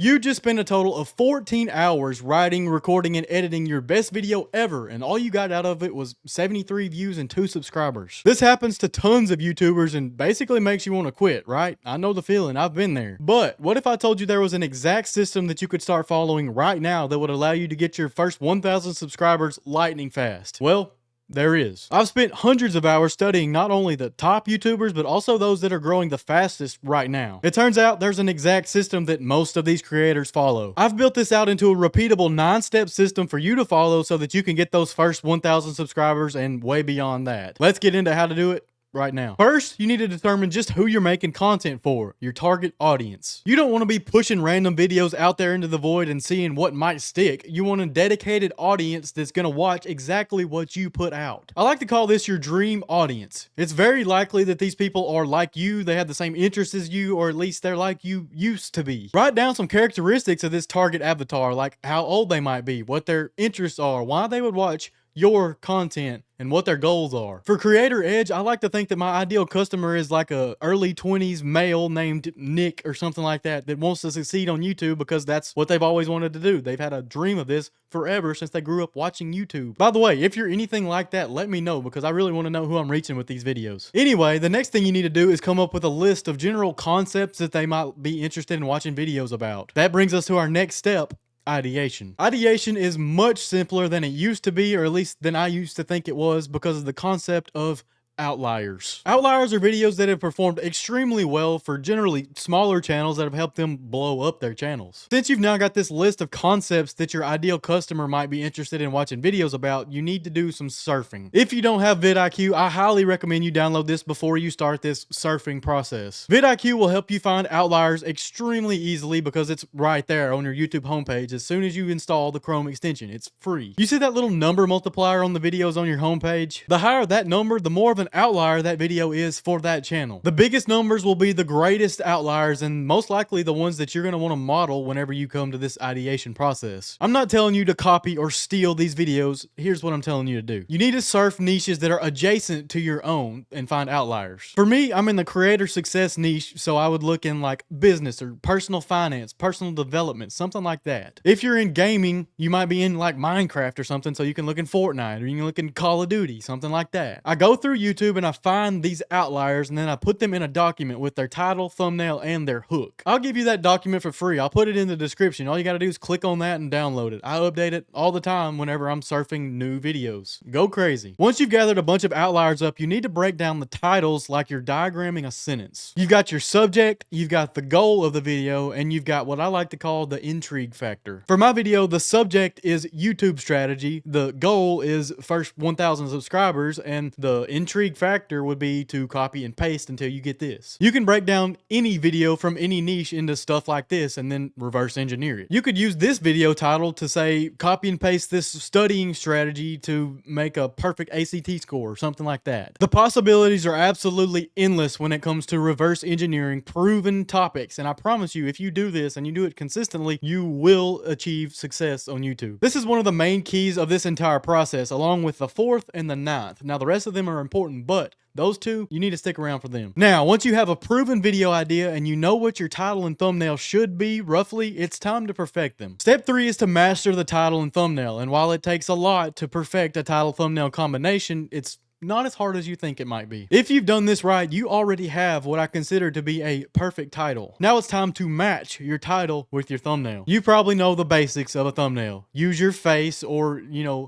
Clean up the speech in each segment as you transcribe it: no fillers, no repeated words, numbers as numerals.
You just spent a total of 14 hours writing, recording, and editing your best video ever, and all you got out of it was 73 views and 2 subscribers. This happens to tons of YouTubers and basically makes you want to quit, right? I know the feeling, I've been there. But what if I told you there was an exact system that you could start following right now that would allow you to get your first 1,000 subscribers lightning fast? Well, there is. I've spent hundreds of hours studying not only the top YouTubers, but also those that are growing the fastest right now. It turns out there's an exact system that most of these creators follow. I've built this out into a repeatable 9-step system for you to follow so that you can get those first 1,000 subscribers and way beyond that. Let's get into how to do it right now. First, you need to determine just who you're making content for, your target audience. You don't want to be pushing random videos out there into the void and seeing what might stick. You want a dedicated audience that's going to watch exactly what you put out. I like to call this your dream audience. It's very likely that these people are like you, they have the same interests as you, or at least they're like you used to be. Write down some characteristics of this target avatar, like how old they might be, what their interests are, why they would watch your content, and what their goals are. For Creator Edge, I like to think that my ideal customer is like a early 20s male named Nick or something like that wants to succeed on YouTube because that's what they've always wanted to do. They've had a dream of this forever since they grew up watching YouTube. By the way, if you're anything like that, let me know because I really want to know who I'm reaching with these videos. Anyway, the next thing you need to do is come up with a list of general concepts that they might be interested in watching videos about. That brings us to our next step, ideation. Ideation is much simpler than it used to be, or at least than I used to think it was, because of the concept of outliers. Outliers are videos that have performed extremely well for generally smaller channels that have helped them blow up their channels. Since you've now got this list of concepts that your ideal customer might be interested in watching videos about, you need to do some surfing. If you don't have vidIQ, I highly recommend you download this before you start this surfing process. vidIQ will help you find outliers extremely easily because it's right there on your YouTube homepage as soon as you install the Chrome extension. It's free. You see that little number multiplier on the videos on your homepage? The higher that number, the more of an outlier that video is for that channel. The biggest numbers will be the greatest outliers and most likely the ones that you're going to want to model whenever you come to this ideation process. I'm not telling you to copy or steal these videos. Here's what I'm telling you to do. You need to surf niches that are adjacent to your own and find outliers. For me, I'm in the creator success niche, so I would look in like business or personal finance, personal development, something like that. If you're in gaming, you might be in like Minecraft or something, so you can look in Fortnite or you can look in Call of Duty, something like that. I go through YouTube and I find these outliers and then I put them in a document with their title, thumbnail, and their hook. I'll give you that document for free. I'll put it in the description. All you got to do is click on that and download it. I update it all the time whenever I'm surfing new videos. Go crazy. Once you've gathered a bunch of outliers up, you need to break down the titles like you're diagramming a sentence. You've got your subject, you've got the goal of the video, and you've got what I like to call the intrigue factor. For my video, the subject is YouTube strategy, the goal is first 1,000 subscribers, and the intrigue factor would be to copy and paste until you get this. You can break down any video from any niche into stuff like this and then reverse engineer it. You could use this video title to say copy and paste this studying strategy to make a perfect ACT score or something like that. The possibilities are absolutely endless when it comes to reverse engineering proven topics, and I promise you, if you do this and you do it consistently, you will achieve success on YouTube. This is one of the main keys of this entire process, along with the 4th and the 9th. Now the rest of them are important, but those two, you need to stick around for them. Now, once you have a proven video idea and you know what your title and thumbnail should be, roughly, it's time to perfect them. Step 3 is to master the title and thumbnail, and while it takes a lot to perfect a title thumbnail combination, it's not as hard as you think it might be. If you've done this right, you already have what I consider to be a perfect title. Now it's time to match your title with your thumbnail. You probably know the basics of a thumbnail. Use your face or,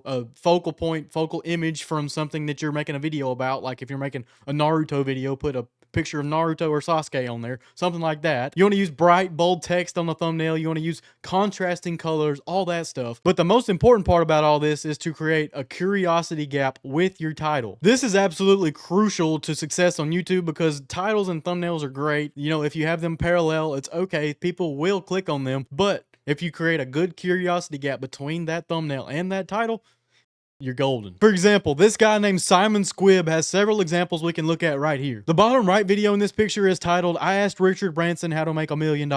a focal point, focal image from something that you're making a video about. Like if you're making a Naruto video, put a picture of Naruto or Sasuke on there, something like that. You want to use bright, bold text on the thumbnail. You want to use contrasting colors, all that stuff. But the most important part about all this is to create a curiosity gap with your title. This is absolutely crucial to success on YouTube because titles and thumbnails are great. If you have them parallel, it's okay. People will click on them. But if you create a good curiosity gap between that thumbnail and that title, you're golden. For example, this guy named Simon Squibb has several examples we can look at right here. The bottom right video in this picture is titled, "I asked Richard Branson how to make $1 million."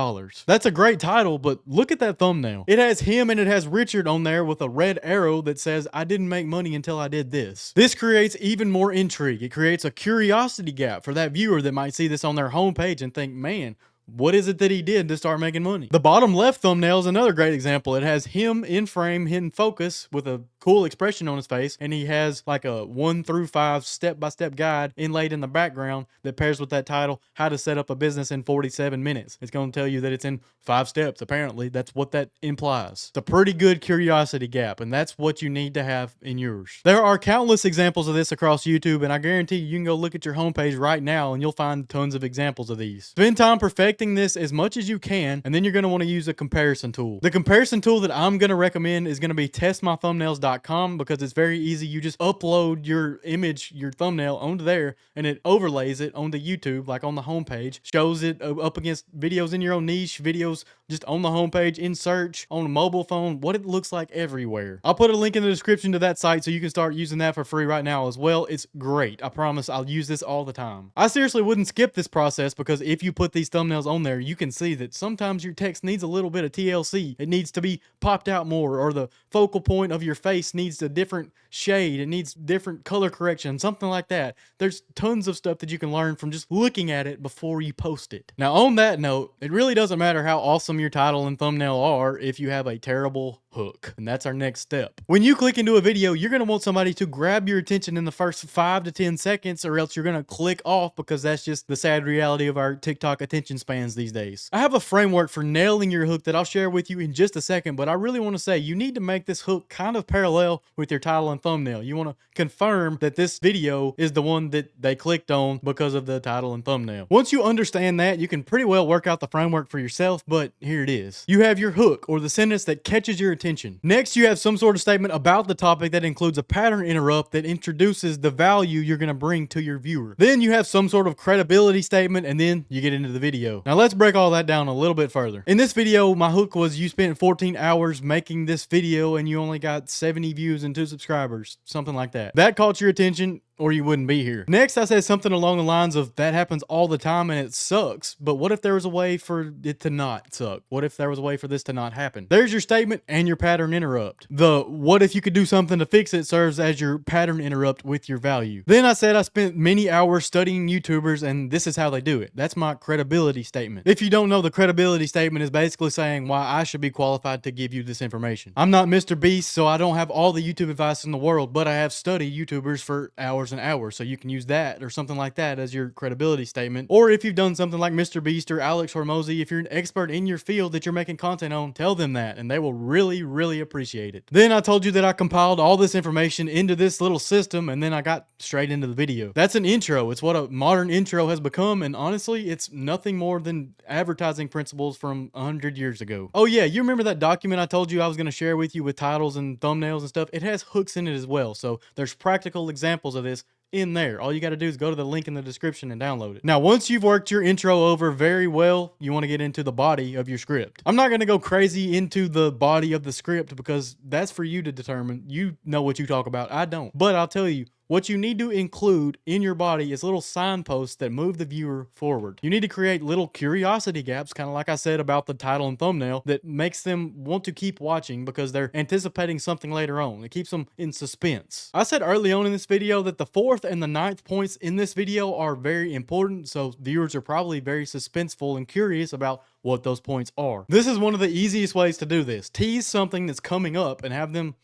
That's a great title, but look at that thumbnail. It has him and it has Richard on there with a red arrow that says, "I didn't make money until I did this." This creates even more intrigue. It creates a curiosity gap for that viewer that might see this on their homepage and think, man, what is it that he did to start making money? The bottom left thumbnail is another great example. It has him in frame, hidden focus with a cool expression on his face, and he has like a 1 through 5 step-by-step guide inlaid in the background that pairs with that title, How to Set Up a Business in 47 Minutes. It's going to tell you that it's in 5 steps, apparently. That's what that implies. It's a pretty good curiosity gap, and that's what you need to have in yours. There are countless examples of this across YouTube, and I guarantee you can go look at your homepage right now and you'll find tons of examples of these. Spend time perfecting this as much as you can, and then you're going to want to use a comparison tool. The comparison tool that I'm going to recommend is going to be testmythumbnails.com because it's very easy. You just upload your image, your thumbnail onto there, and it overlays it onto YouTube, like on the homepage, shows it up against videos in your own niche, videos just on the homepage, in search, on a mobile phone, what it looks like everywhere. I'll put a link in the description to that site so you can start using that for free right now as well. It's great. I promise I'll use this all the time. I seriously wouldn't skip this process because if you put these thumbnails on there, you can see that sometimes your text needs a little bit of TLC. It needs to be popped out more, or the focal point of your face needs a different shade. It needs different color correction, something like that. There's tons of stuff that you can learn from just looking at it before you post it. Now, on that note, it really doesn't matter how awesome your title and thumbnail are if you have a terrible hook. And that's our next step. When you click into a video, you're going to want somebody to grab your attention in the first 5 to 10 seconds, or else you're going to click off, because that's just the sad reality of our TikTok attention spans these days. I have a framework for nailing your hook that I'll share with you in just a second, but I really want to say you need to make this hook kind of parallel with your title and thumbnail. You want to confirm that this video is the one that they clicked on because of the title and thumbnail. Once you understand that, you can pretty well work out the framework for yourself, but here it is. You have your hook, or the sentence that catches your attention. Next, you have some sort of statement about the topic that includes a pattern interrupt that introduces the value you're going to bring to your viewer. Then you have some sort of credibility statement, and then you get into the video. Now let's break all that down a little bit further. In this video, my hook was you spent 14 hours making this video and you only got 70 views and 2 subscribers, something like that. That caught your attention, or you wouldn't be here. Next, I said something along the lines of, that happens all the time and it sucks, but what if there was a way for it to not suck? What if there was a way for this to not happen? There's your statement and your pattern interrupt. The what if you could do something to fix it serves as your pattern interrupt with your value. Then I said I spent many hours studying YouTubers and this is how they do it. That's my credibility statement. If you don't know, the credibility statement is basically saying why I should be qualified to give you this information. I'm not Mr. Beast, so I don't have all the YouTube advice in the world, but I have studied YouTubers for hours and hours, so you can use that or something like that as your credibility statement. Or if you've done something like Mr. Beast or Alex Hormozy, if you're an expert in your field that you're making content on, tell them that and they will really appreciate it. Then I told you that I compiled all this information into this little system, and then I got straight into the video. That's an intro. It's what a modern intro has become, and honestly, it's nothing more than advertising principles from 100 years ago. Oh yeah, you remember that document I told you I was going to share with you with titles and thumbnails and stuff? It has hooks in it as well, so there's practical examples of this in there. All you got to do is go to the link in the description and download it. Now, once you've worked your intro over very well, you want to get into the body of your script. I'm not going to go crazy into the body of the script because that's for you to determine. You know what you talk about. I don't. But I'll tell you, what you need to include in your body is little signposts that move the viewer forward. You need to create little curiosity gaps, kind of like I said about the title and thumbnail, that makes them want to keep watching because they're anticipating something later on. It keeps them in suspense. I said early on in this video that the 4th and the 9th points in this video are very important, so viewers are probably very suspenseful and curious about what those points are. This is one of the easiest ways to do this. Tease something that's coming up and have them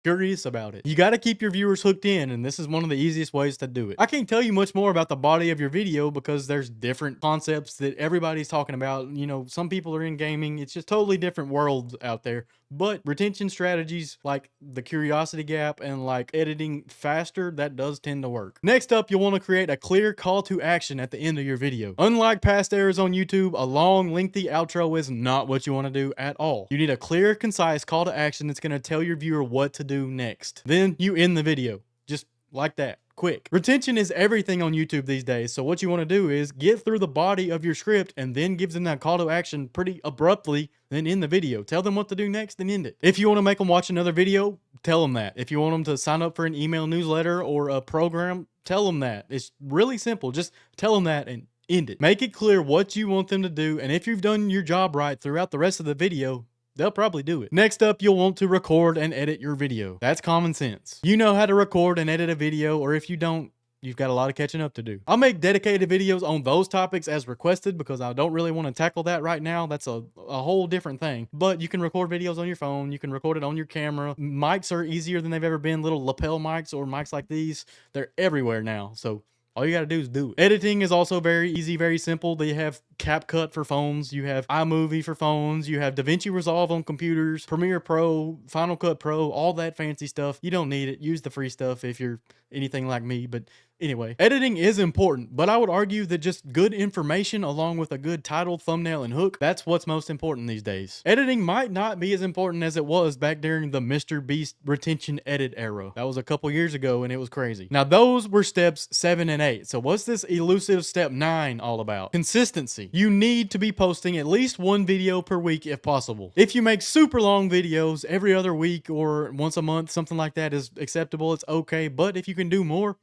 curious about it. You got to keep your viewers hooked in, and this is one of the easiest ways to do it. I can't tell you much more about the body of your video because there's different concepts that everybody's talking about. You know, some people are in gaming. It's just totally different worlds out there. But retention strategies like the curiosity gap and like editing faster, that does tend to work. Next up, you'll want to create a clear call to action at the end of your video. Unlike past errors on YouTube, a long, lengthy outro is not what you want to do at all. You need a clear, concise call to action that's going to tell your viewer what to do next. Then you end the video. Just like that. Quick. Retention is everything on YouTube these days, so what you want to do is get through the body of your script and then give them that call to action pretty abruptly, then end the video. Tell them what to do next and end it. If you want to make them watch another video, tell them that. If you want them to sign up for an email newsletter or a program, tell them that. It's really simple. Just tell them that and end it. Make it clear what you want them to do, and if you've done your job right throughout the rest of the video, they'll probably do it. Next up, you'll want to record and edit your video. That's common sense. You know how to record and edit a video, or if you don't, you've got a lot of catching up to do. I'll make dedicated videos on those topics as requested because I don't really want to tackle that right now. That's a whole different thing. But you can record videos on your phone. You can record it on your camera. Mics are easier than they've ever been. Little lapel mics or mics like these, they're everywhere now. So all you gotta do is do it. Editing is also very easy, very simple. They have CapCut for phones. You have iMovie for phones. You have DaVinci Resolve on computers, Premiere Pro, Final Cut Pro, all that fancy stuff. You don't need it. Use the free stuff if you're anything like me. But anyway, editing is important, but I would argue that just good information along with a good title, thumbnail, and hook, that's what's most important these days. Editing might not be as important as it was back during the Mr. Beast retention edit era. That was a couple years ago and it was crazy. Now those were steps 7 and 8. So what's this elusive step 9 all about? Consistency. You need to be posting at least one video per week if possible. If you make super long videos every other week or once a month, something like that is acceptable. It's okay. But if you can do more,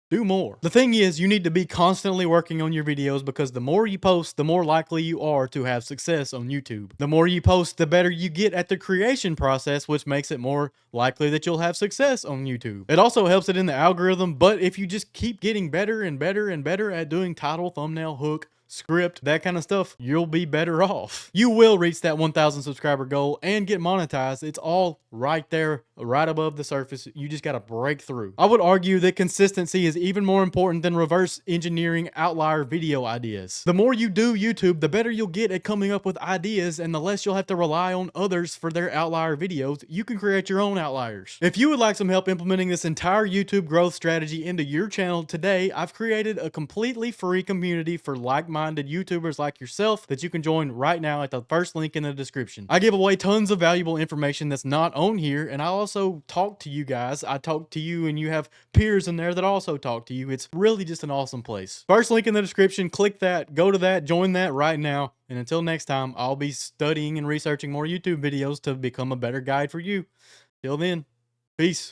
do more. The thing is, you need to be constantly working on your videos because the more you post, the more likely you are to have success on YouTube. The more you post, the better you get at the creation process, which makes it more likely that you'll have success on YouTube. It also helps it in the algorithm, but if you just keep getting better and better and better at doing title, thumbnail, hook, script, that kind of stuff, you'll be better off. You will reach that 1,000 subscriber goal and get monetized. It's all right there, right above the surface. You just got to break through. I would argue that consistency is even more important than reverse engineering outlier video ideas. The more you do YouTube, the better you'll get at coming up with ideas and the less you'll have to rely on others for their outlier videos. You can create your own outliers. If you would like some help implementing this entire YouTube growth strategy into your channel today, I've created a completely free community for like-minded YouTubers like yourself that you can join right now at the first link in the description. I give away tons of valuable information that's not on here, and I also talk to you guys. I talk to you and you have peers in there that also talk to you. It's really just an awesome place. First link in the description, click that, go to that, join that right now. And until next time, I'll be studying and researching more YouTube videos to become a better guide for you. Till then, peace.